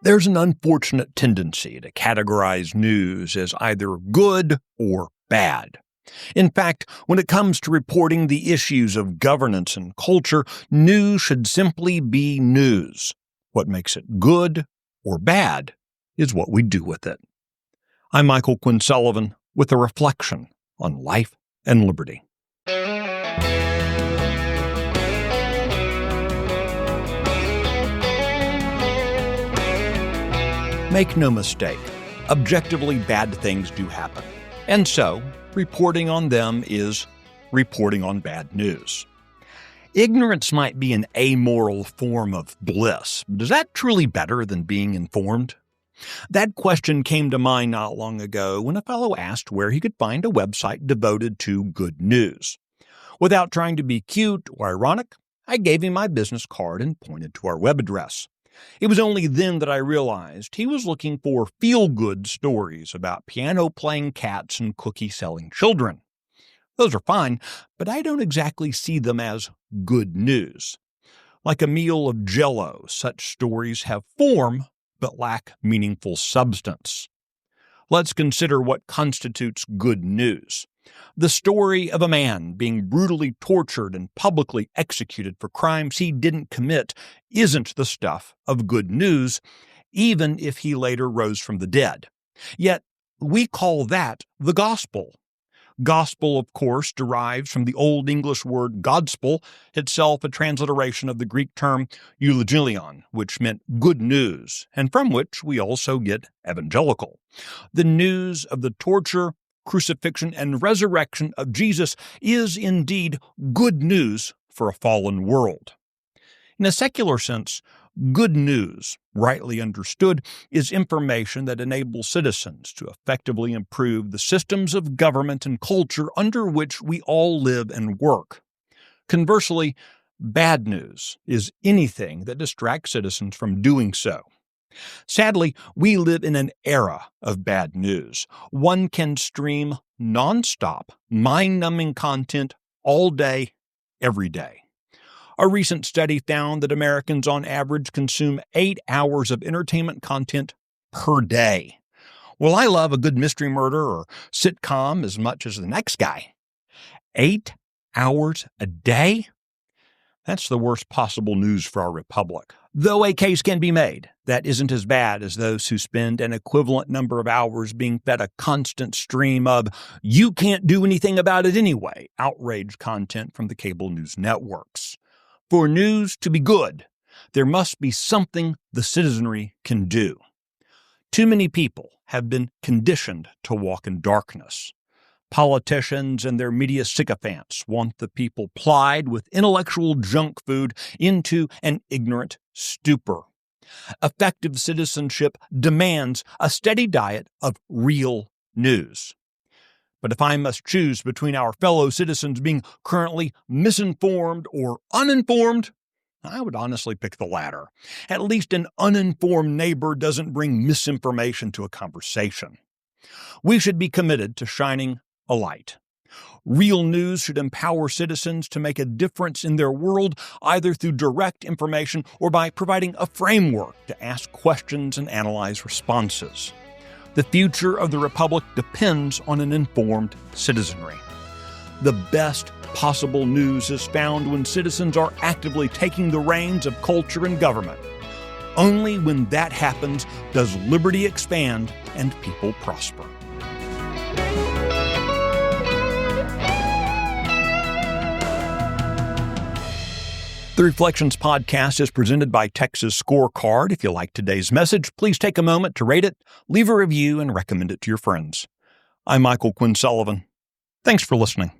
There's an unfortunate tendency to categorize news as either good or bad. In fact, when it comes to reporting the issues of governance and culture, news should simply be news. What makes it good or bad is what we do with it. I'm Michael Quinn Sullivan with a reflection on life and liberty. Make no mistake, objectively bad things do happen. And so, reporting on them is reporting on bad news. Ignorance might be an amoral form of bliss, but is that truly better than being informed? That question came to mind not long ago when a fellow asked where he could find a website devoted to good news. Without trying to be cute or ironic, I gave him my business card and pointed to our web address. It was only then that I realized he was looking for feel-good stories about piano-playing cats and cookie-selling children. Those are fine, but I don't exactly see them as good news. Like a meal of Jell-O, such stories have form but lack meaningful substance. Let's consider what constitutes good news. The story of a man being brutally tortured and publicly executed for crimes he didn't commit isn't the stuff of good news, even if he later rose from the dead. Yet, we call that the gospel. Gospel, of course, derives from the Old English word godspel, itself a transliteration of the Greek term euangelion, which meant good news, and from which we also get evangelical. The news of the torture, crucifixion, and resurrection of Jesus is indeed good news for a fallen world. In a secular sense, good news, rightly understood, is information that enables citizens to effectively improve the systems of government and culture under which we all live and work. Conversely, bad news is anything that distracts citizens from doing so. Sadly, we live in an era of bad news. One can stream nonstop, mind-numbing content all day, every day. A recent study found that Americans on average consume 8 hours of entertainment content per day. Well, I love a good mystery murder or sitcom as much as the next guy. 8 hours a day? That's the worst possible news for our republic. Though a case can be made, that isn't as bad as those who spend an equivalent number of hours being fed a constant stream of "you can't do anything about it anyway" outrage content from the cable news networks. For news to be good, there must be something the citizenry can do. Too many people have been conditioned to walk in darkness. Politicians and their media sycophants want the people plied with intellectual junk food into an ignorant stupor. Effective citizenship demands a steady diet of real news. But if I must choose between our fellow citizens being currently misinformed or uninformed, I would honestly pick the latter. At least an uninformed neighbor doesn't bring misinformation to a conversation. We should be committed to shining a light. Real news should empower citizens to make a difference in their world, either through direct information or by providing a framework to ask questions and analyze responses. The future of the Republic depends on an informed citizenry. The best possible news is found when citizens are actively taking the reins of culture and government. Only when that happens does liberty expand and people prosper. The Reflections Podcast is presented by Texas Scorecard. If you like today's message, please take a moment to rate it, leave a review, and recommend it to your friends. I'm Michael Quinn Sullivan. Thanks for listening.